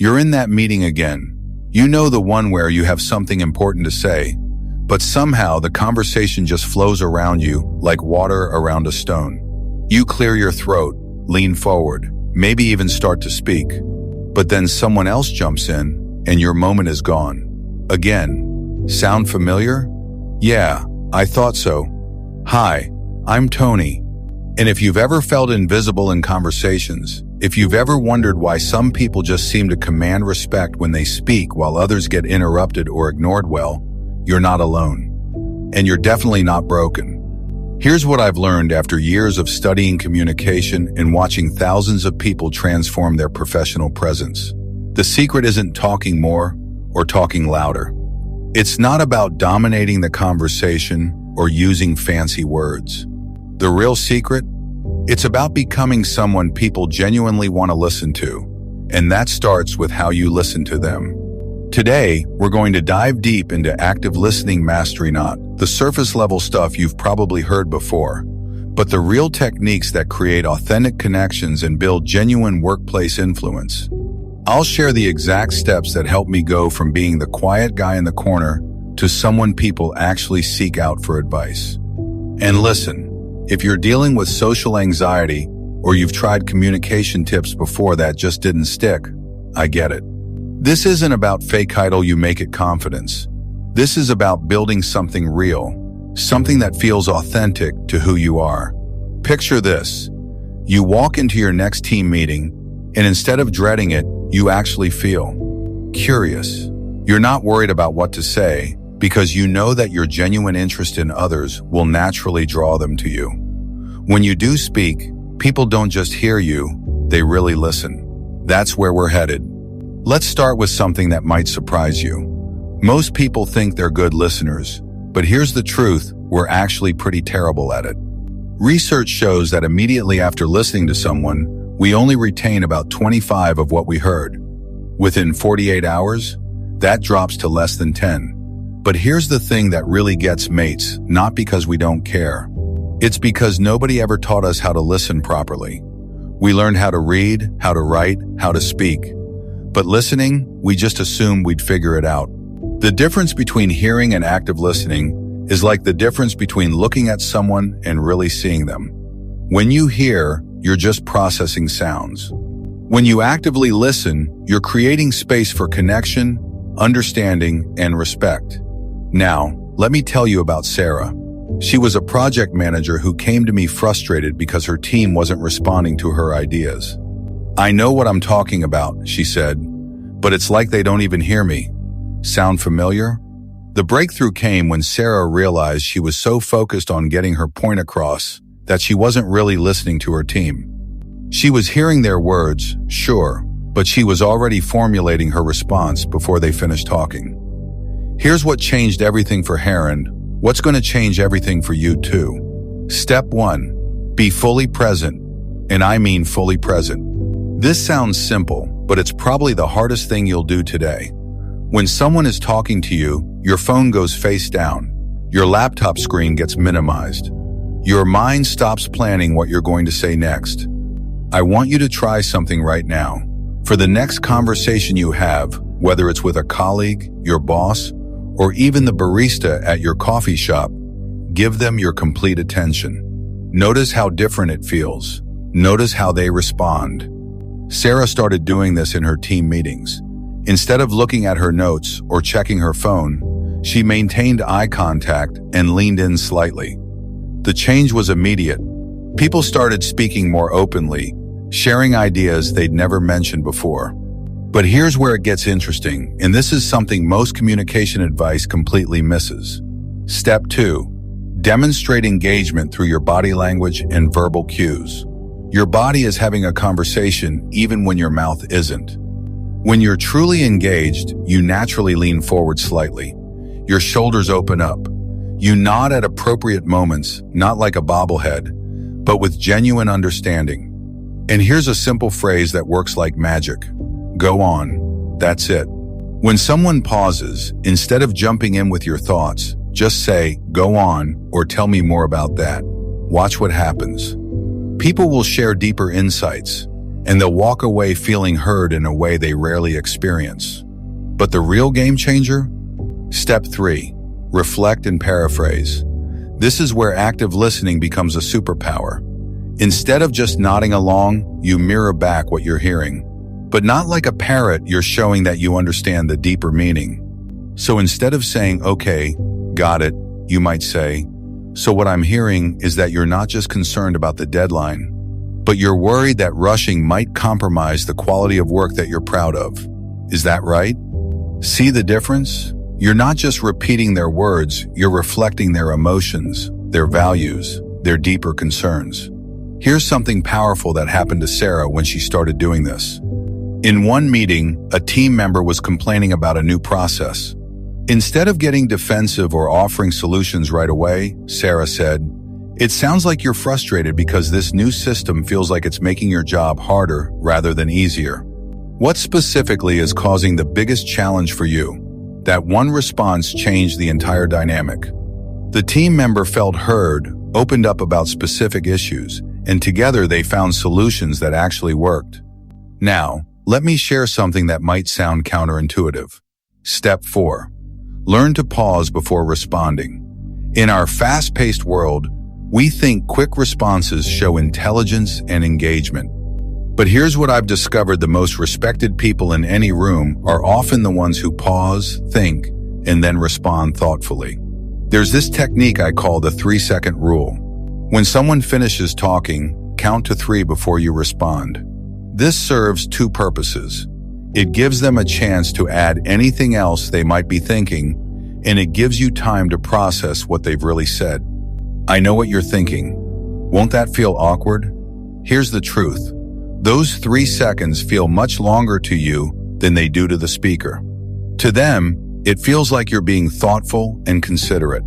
You're in that meeting again. You know, the one where you have something important to say, but somehow the conversation just flows around you like water around a stone. You clear your throat, lean forward, maybe even start to speak. But then someone else jumps in, and your moment is gone. Again. Sound familiar? Yeah, I thought so. Hi, I'm Tony. And if you've ever felt invisible in conversations, if you've ever wondered why some people just seem to command respect when they speak while others get interrupted or ignored, well, you're not alone. And you're definitely not broken. Here's what I've learned after years of studying communication and watching thousands of people transform their professional presence. The secret isn't talking more or talking louder. It's not about dominating the conversation or using fancy words. The real secret? It's about becoming someone people genuinely want to listen to. And that starts with how you listen to them. Today, we're going to dive deep into active listening mastery, not the surface level stuff you've probably heard before, but the real techniques that create authentic connections and build genuine workplace influence. I'll share the exact steps that help me go from being the quiet guy in the corner to someone people actually seek out for advice. And listen, if you're dealing with social anxiety or you've tried communication tips before that just didn't stick, I get it. This isn't about fake idle you make it confidence. This is about building something real, something that feels authentic to who you are. Picture this. You walk into your next team meeting, and instead of dreading it, you actually feel curious. You're not worried about what to say because you know that your genuine interest in others will naturally draw them to you. When you do speak, people don't just hear you, they really listen. That's where we're headed. Let's start with something that might surprise you. Most people think they're good listeners, but here's the truth, we're actually pretty terrible at it. Research shows that immediately after listening to someone, we only retain about 25 of what we heard. Within 48 hours, that drops to less than 10. But here's the thing that really gets mates, not because we don't care. It's because nobody ever taught us how to listen properly. We learned how to read, how to write, how to speak. But listening, we just assumed we'd figure it out. The difference between hearing and active listening is like the difference between looking at someone and really seeing them. When you hear, you're just processing sounds. When you actively listen, you're creating space for connection, understanding, and respect. Now, let me tell you about Sarah. She was a project manager who came to me frustrated because her team wasn't responding to her ideas. I know what I'm talking about, she said, but it's like they don't even hear me. Sound familiar? The breakthrough came when Sarah realized she was so focused on getting her point across that she wasn't really listening to her team. She was hearing their words, sure, but she was already formulating her response before they finished talking. Here's what changed everything for Heron. What's going to change everything for you too? Step 1. Be fully present. And I mean fully present. This sounds simple, but it's probably the hardest thing you'll do today. When someone is talking to you, your phone goes face down. Your laptop screen gets minimized. Your mind stops planning what you're going to say next. I want you to try something right now. For the next conversation you have, whether it's with a colleague, your boss, or even the barista at your coffee shop, give them your complete attention. Notice how different it feels. Notice how they respond. Sarah started doing this in her team meetings. Instead of looking at her notes or checking her phone, she maintained eye contact and leaned in slightly. The change was immediate. People started speaking more openly, sharing ideas they'd never mentioned before. But here's where it gets interesting, and this is something most communication advice completely misses. Step 2. Demonstrate engagement through your body language and verbal cues. Your body is having a conversation even when your mouth isn't. When you're truly engaged, you naturally lean forward slightly. Your shoulders open up. You nod at appropriate moments, not like a bobblehead, but with genuine understanding. And here's a simple phrase that works like magic. Go on. That's it. When someone pauses, instead of jumping in with your thoughts, just say, go on, or tell me more about that. Watch what happens. People will share deeper insights. and they'll walk away feeling heard in a way they rarely experience. But the real game changer? Step 3. Reflect and paraphrase. This is where active listening becomes a superpower. Instead of just nodding along, you mirror back what you're hearing. But not like a parrot, you're showing that you understand the deeper meaning. So instead of saying, "Okay, got it," you might say, "So what I'm hearing is that you're not just concerned about the deadline, but you're worried that rushing might compromise the quality of work that you're proud of. Is that right?" See the difference? You're not just repeating their words, you're reflecting their emotions, their values, their deeper concerns. Here's something powerful that happened to Sarah when she started doing this. In one meeting, a team member was complaining about a new process. Instead of getting defensive or offering solutions right away, Sarah said, "It sounds like you're frustrated because this new system feels like it's making your job harder rather than easier. What specifically is causing the biggest challenge for you?" That one response changed the entire dynamic. The team member felt heard, opened up about specific issues, and together they found solutions that actually worked. Now, let me share something that might sound counterintuitive. Step 4. Learn to pause before responding. In our fast-paced world, we think quick responses show intelligence and engagement. But here's what I've discovered: the most respected people in any room are often the ones who pause, think, and then respond thoughtfully. There's this technique I call the 3-second rule. When someone finishes talking, count to 3 before you respond. This serves 2 purposes. It gives them a chance to add anything else they might be thinking, and it gives you time to process what they've really said. I know what you're thinking. Won't that feel awkward? Here's the truth. Those 3 seconds feel much longer to you than they do to the speaker. To them, it feels like you're being thoughtful and considerate.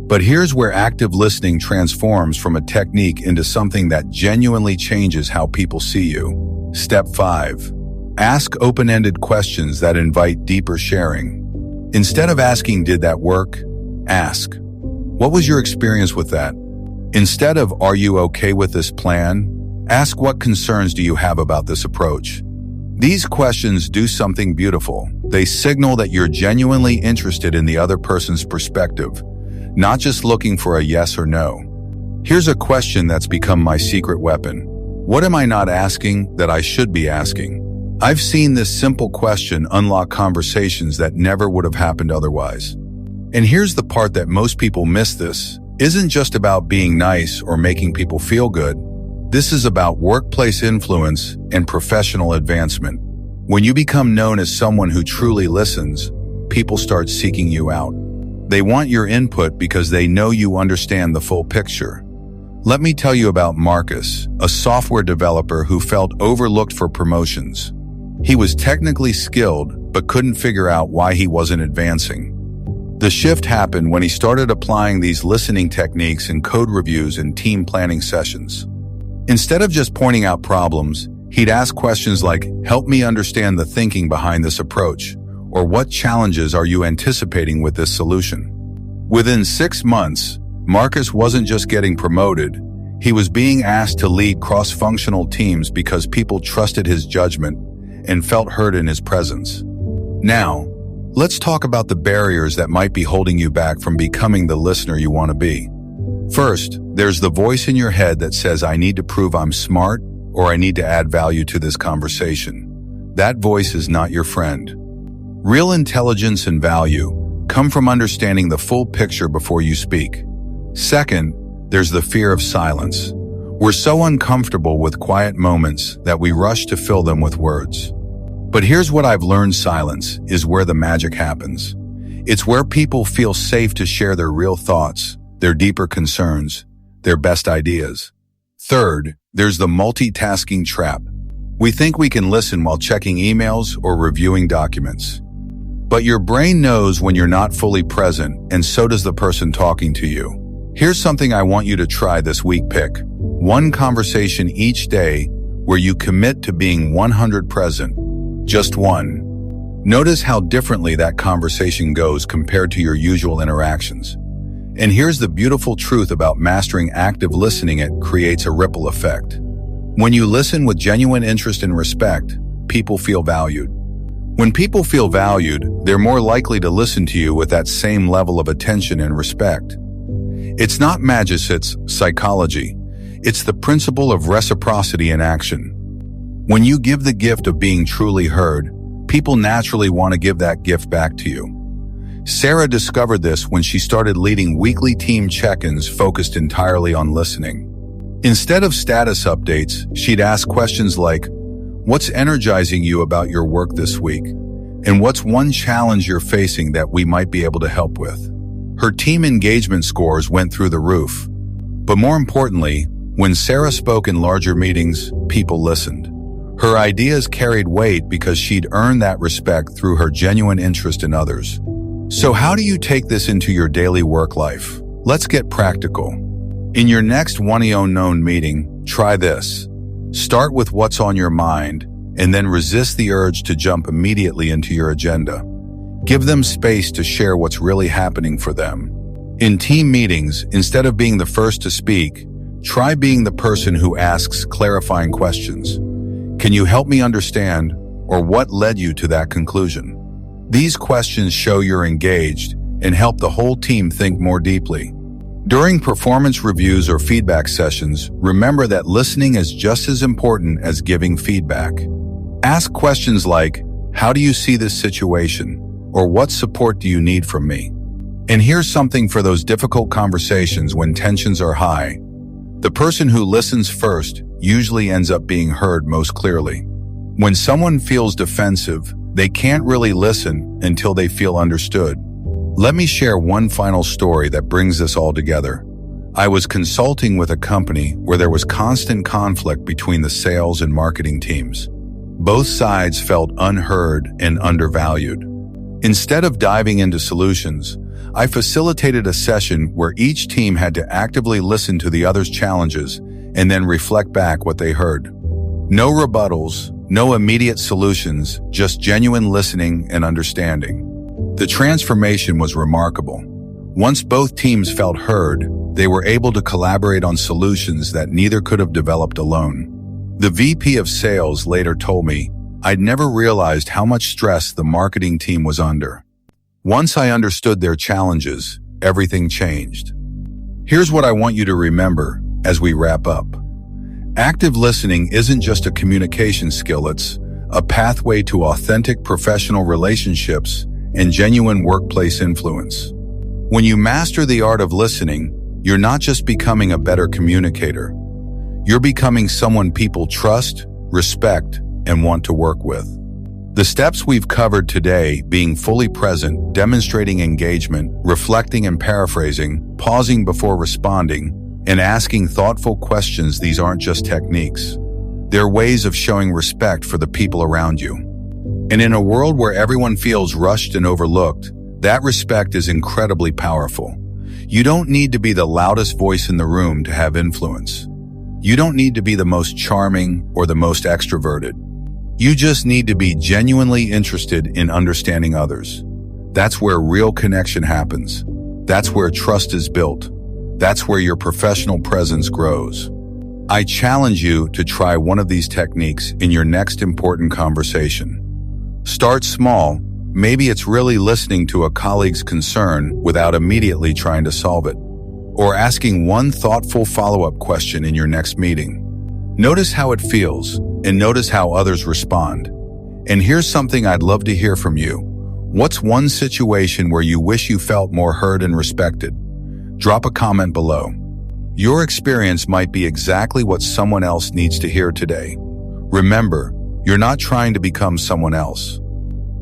But here's where active listening transforms from a technique into something that genuinely changes how people see you. Step 5. Ask open-ended questions that invite deeper sharing. Instead of asking, "Did that work?" ask, "What was your experience with that?" Instead of, "Are you okay with this plan?" ask, "What concerns do you have about this approach?" These questions do something beautiful. They signal that you're genuinely interested in the other person's perspective, not just looking for a yes or no. Here's a question that's become my secret weapon. What am I not asking that I should be asking? I've seen this simple question unlock conversations that never would have happened otherwise. And here's the part that most people miss: this isn't just about being nice or making people feel good. This is about workplace influence and professional advancement. When you become known as someone who truly listens, people start seeking you out. They want your input because they know you understand the full picture. Let me tell you about Marcus, a software developer who felt overlooked for promotions. He was technically skilled, but couldn't figure out why he wasn't advancing. The shift happened when he started applying these listening techniques in code reviews and team planning sessions. Instead of just pointing out problems, he'd ask questions like, "Help me understand the thinking behind this approach," or "What challenges are you anticipating with this solution?" Within 6 months, Marcus wasn't just getting promoted, he was being asked to lead cross-functional teams because people trusted his judgment and felt heard in his presence. Now, let's talk about the barriers that might be holding you back from becoming the listener you want to be. First, there's the voice in your head that says, "I need to prove I'm smart," or "I need to add value to this conversation." That voice is not your friend. Real intelligence and value come from understanding the full picture before you speak. Second, there's the fear of silence. We're so uncomfortable with quiet moments that we rush to fill them with words. But here's what I've learned: silence is where the magic happens. It's where people feel safe to share their real thoughts, their deeper concerns, their best ideas. Third, there's the multitasking trap. We think we can listen while checking emails or reviewing documents. But your brain knows when you're not fully present, and so does the person talking to you. Here's something I want you to try this week. Pick one conversation each day where you commit to being 100% present. Just one. Notice how differently that conversation goes compared to your usual interactions. And here's the beautiful truth about mastering active listening: it creates a ripple effect. When you listen with genuine interest and respect, people feel valued. When people feel valued, they're more likely to listen to you with that same level of attention and respect. It's not magic, it's psychology. It's the principle of reciprocity in action. When you give the gift of being truly heard, people naturally want to give that gift back to you. Sarah discovered this when she started leading weekly team check-ins focused entirely on listening. Instead of status updates, she'd ask questions like, "What's energizing you about your work this week? And what's one challenge you're facing that we might be able to help with?" Her team engagement scores went through the roof. But more importantly, when Sarah spoke in larger meetings, people listened. Her ideas carried weight because she'd earned that respect through her genuine interest in others. So how do you take this into your daily work life? Let's get practical. In your next one-on-one meeting, try this. Start with what's on your mind, and then resist the urge to jump immediately into your agenda. Give them space to share what's really happening for them. In team meetings, instead of being the first to speak, try being the person who asks clarifying questions. Can you help me understand, or what led you to that conclusion? These questions show you're engaged and help the whole team think more deeply. During performance reviews or feedback sessions, remember that listening is just as important as giving feedback. Ask questions like, "How do you see this situation?" or "What support do you need from me?" And here's something for those difficult conversations when tensions are high. The person who listens first usually ends up being heard most clearly. When someone feels defensive, they can't really listen until they feel understood. Let me share one final story that brings this all together. I was consulting with a company where there was constant conflict between the sales and marketing teams. Both sides felt unheard and undervalued. Instead of diving into solutions, I facilitated a session where each team had to actively listen to the other's challenges and then reflect back what they heard. No rebuttals, no immediate solutions, just genuine listening and understanding. The transformation was remarkable. Once both teams felt heard, they were able to collaborate on solutions that neither could have developed alone. The VP of sales later told me, "I'd never realized how much stress the marketing team was under. Once I understood their challenges, everything changed." Here's what I want you to remember as we wrap up. Active listening isn't just a communication skill, it's a pathway to authentic professional relationships and genuine workplace influence. When you master the art of listening, you're not just becoming a better communicator. You're becoming someone people trust, respect, and want to work with. The steps we've covered today, being fully present, demonstrating engagement, reflecting and paraphrasing, pausing before responding, and asking thoughtful questions, these aren't just techniques. They're ways of showing respect for the people around you. And in a world where everyone feels rushed and overlooked, that respect is incredibly powerful. You don't need to be the loudest voice in the room to have influence. You don't need to be the most charming or the most extroverted. You just need to be genuinely interested in understanding others. That's where real connection happens. That's where trust is built. That's where your professional presence grows. I challenge you to try one of these techniques in your next important conversation. Start small. Maybe it's really listening to a colleague's concern without immediately trying to solve it, or asking one thoughtful follow-up question in your next meeting. Notice how it feels, and notice how others respond. And here's something I'd love to hear from you. What's one situation where you wish you felt more heard and respected? Drop a comment below. Your experience might be exactly what someone else needs to hear today. Remember, you're not trying to become someone else.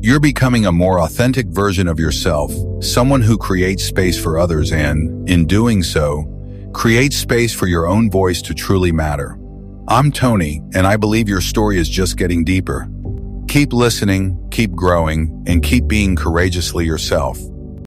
You're becoming a more authentic version of yourself, someone who creates space for others and, in doing so, creates space for your own voice to truly matter. I'm Tony, and I believe your story is just getting deeper. Keep listening, keep growing, and keep being courageously yourself.